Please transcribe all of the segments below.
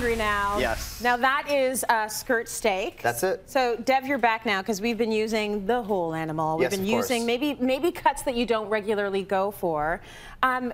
hungry now. Yes. Now that is skirt steak. That's it. So Dev, you're back now because we've been using the whole animal. We've Yes, been of course. using maybe cuts that you don't regularly go for.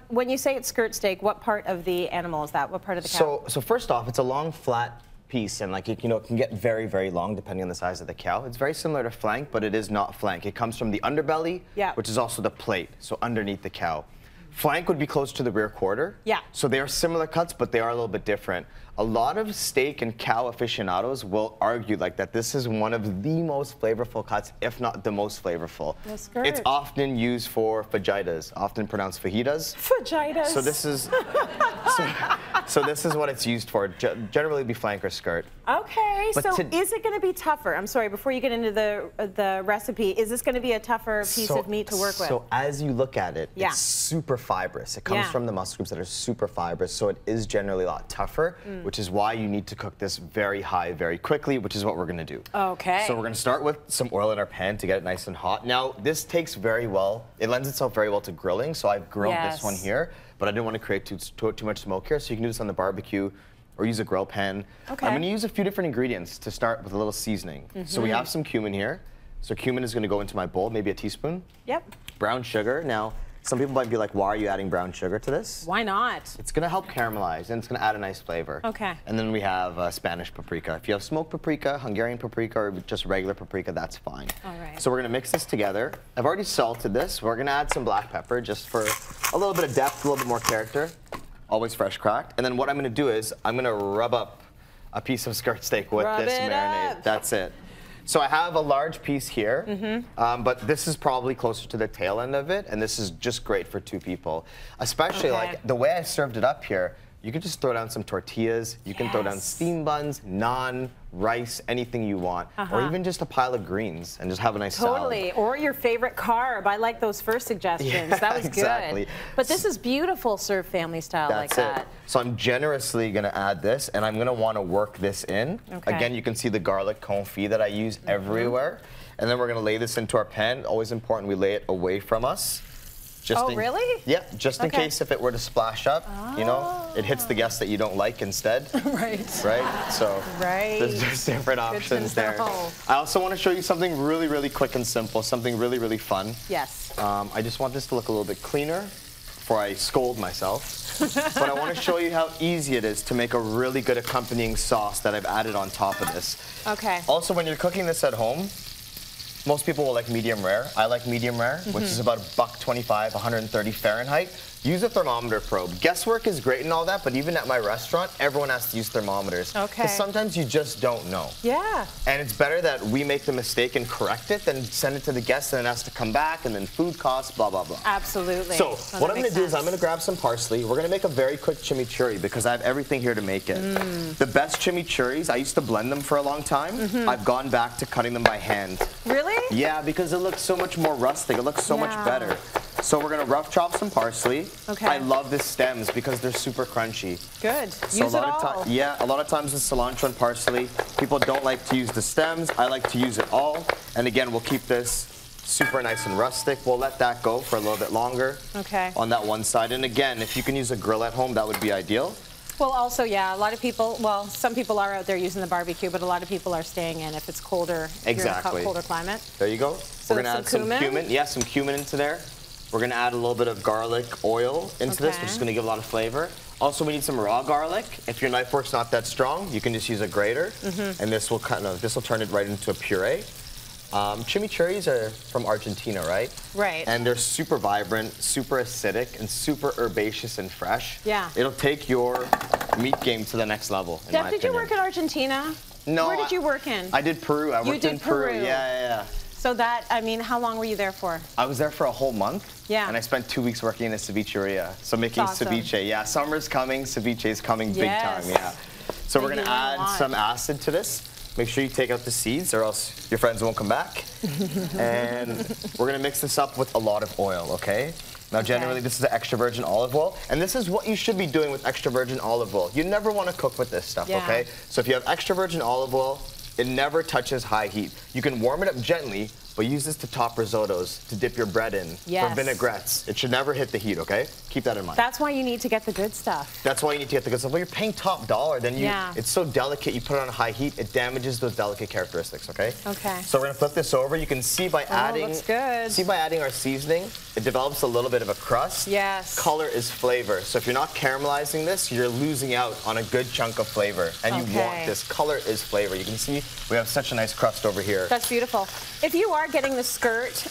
When you say it's skirt steak, what part of the animal is that? What part of the cow? So first off, it's a long flat piece, and like it can get very, very long depending on the size of the cow. It's very similar to flank, but it is not flank. It comes from the underbelly, which is also the plate, so underneath the cow. Flank would be close to the rear quarter. Yeah. So they are similar cuts, but they are a little bit different. A lot of steak and cow aficionados will argue like that this is one of the most flavorful cuts, if not the most flavorful. The skirt. It's often used for fajitas, often pronounced fajitas. Fajitas. So this is so this is what it's used for. Generally be flank or skirt. Okay, But so is it going to be tougher? I'm sorry, before you get into the recipe, is this going to be a tougher piece of meat to work with? So as you look at it, it's super fibrous. It comes from the muscle groups that are super fibrous, so it is generally a lot tougher, which is why you need to cook this very high, very quickly, which is what we're going to do. Okay. So we're going to start with some oil in our pan to get it nice and hot. Now, this takes very well, it lends itself very well to grilling, so I've grilled this one here, but I didn't want to create too much smoke here, so you can do this on the barbecue or use a grill pan. Okay. I'm going to use a few different ingredients to start with a little seasoning. So we have some cumin here. So cumin is going to go into my bowl, maybe a teaspoon. Yep. Brown sugar. Now, some people might be like, why are you adding brown sugar to this? Why not? It's going to help caramelize, and it's going to add a nice flavor. Okay. And then we have Spanish paprika. If you have smoked paprika, Hungarian paprika, or just regular paprika, that's fine. All right. So we're going to mix this together. I've already salted this. We're going to add some black pepper just for a little bit of depth, a little bit more character. Always fresh cracked. And then what I'm going to do is I'm going to rub up a piece of skirt steak with this marinade. That's it. So I have a large piece here, but this is probably closer to the tail end of it, and this is just great for two people. Especially like the way I served it up here, you could just throw down some tortillas, you can throw down steamed buns, naan, rice, anything you want, or even just a pile of greens and just have a nice salad. Or your favorite carb. I like those first suggestions. That was good. But this is beautiful served family style like that. So I'm generously going to add this, and I'm going to want to work this in. Again, you can see the garlic confit that I use everywhere. And then we're going to lay this into our pan. Always important we lay it away from us. Really? Yeah, just in case if it were to splash up, you know, it hits the guest that you don't like instead. Right. So there's just different options there. I also want to show you something really, really quick and simple, something really, really fun. Yes. I just want this to look a little bit cleaner before I scold myself. But I want to show you how easy it is to make a really good accompanying sauce that I've added on top of this. Okay. Also, when you're cooking this at home, most people will like medium rare. I like medium rare, which is about $125, 130 Fahrenheit. Use a thermometer probe. Guesswork is great and all that, but even at my restaurant, everyone has to use thermometers. Because sometimes you just don't know. Yeah. And it's better that we make the mistake and correct it than send it to the guest and it has to come back and then food costs, blah, blah, blah. Absolutely. So what I'm going to do is I'm going to grab some parsley. We're going to make a very quick chimichurri because I have everything here to make it. The best chimichurris, I used to blend them for a long time. I've gone back to cutting them by hand. Really? Yeah, because it looks so much more rustic. It looks so much better. So we're going to rough chop some parsley. Okay. I love the stems because they're super crunchy. Good. So Use it all. Yeah, a lot of times with cilantro and parsley, people don't like to use the stems. I like to use it all. And again, we'll keep this super nice and rustic. We'll let that go for a little bit longer on that one side. And again, if you can use a grill at home, that would be ideal. Well, also, yeah, a lot of people, well, some people are out there using the barbecue, but a lot of people are staying in if it's colder, colder climate. There you go. So we're going to add some cumin. Yeah, some cumin into there. We're going to add a little bit of garlic oil into this, which is going to give a lot of flavor. Also, we need some raw garlic. If your knife work's not that strong, you can just use a grater, and this will turn it right into a puree. Chimichurris are from Argentina, right? Right. And they're super vibrant, super acidic, and super herbaceous and fresh. Yeah. It'll take your meat game to the next level, in my opinion. Did you work in Argentina? No. Where did you work in? I did Peru. I worked in Peru. Yeah. So that, I mean, how long were you there for? I was there for a whole month. Yeah. And I spent 2 weeks working in a cevicheria. So making ceviche. Yeah, summer's coming, ceviche is coming big time. Yeah. So we're going to add some acid to this. Make sure you take out the seeds or else your friends won't come back. And we're going to mix this up with a lot of oil, okay? Now, generally, this is extra virgin olive oil, and this is what you should be doing with extra virgin olive oil. You never want to cook with this stuff, okay? So if you have extra virgin olive oil, it never touches high heat. You can warm it up gently, but use this to top risottos, to dip your bread in, for vinaigrettes. It should never hit the heat, okay? Keep that in mind. That's why you need to get the good stuff. That's why you need to get the good stuff. Well, you're paying top dollar, then it's so delicate, you put it on high heat, it damages those delicate characteristics, okay? Okay. So we're gonna flip this over. You can see by adding, looks good. See by adding our seasoning, it develops a little bit of a crust. Yes. Color is flavor. So if you're not caramelizing this, you're losing out on a good chunk of flavor. And you want this. Color is flavor. You can see we have such a nice crust over here. That's beautiful. If you are getting the skirt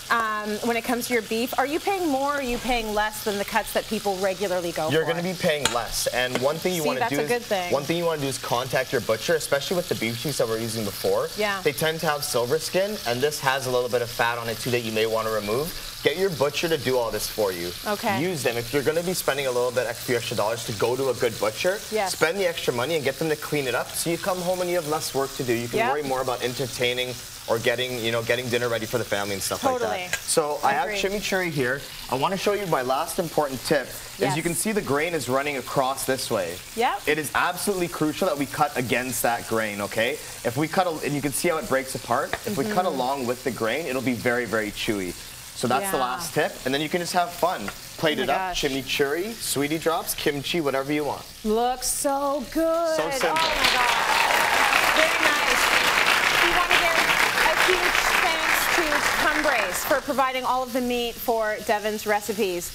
when it comes to your beef, are you paying more or are you paying less than the cuts that people regularly go for? You're going to be paying less. And one thing you want to do is contact your butcher, especially with the beef cheeks that we're using before. Yeah. They tend to have silver skin, and this has a little bit of fat on it too that you may want to remove. Get your butcher to do all this for you. Okay. Use them. If you're going to be spending a little bit extra dollars to go to a good butcher, spend the extra money and get them to clean it up so you come home and you have less work to do. You can worry more about entertaining or getting dinner ready for the family and stuff like that. So I have chimichurri here. I want to show you my last important tip. Is you can see the grain is running across this way. Yep. It is absolutely crucial that we cut against that grain, okay? If we cut, and you can see how it breaks apart, if we cut along with the grain, it'll be very, very chewy. So that's the last tip, and then you can just have fun. Plate it up, chimichurri, sweetie drops, kimchi, whatever you want. Looks so good. So simple. Oh my God. Very nice. We want to give a huge thanks to Cumbrace for providing all of the meat for Devan's recipes.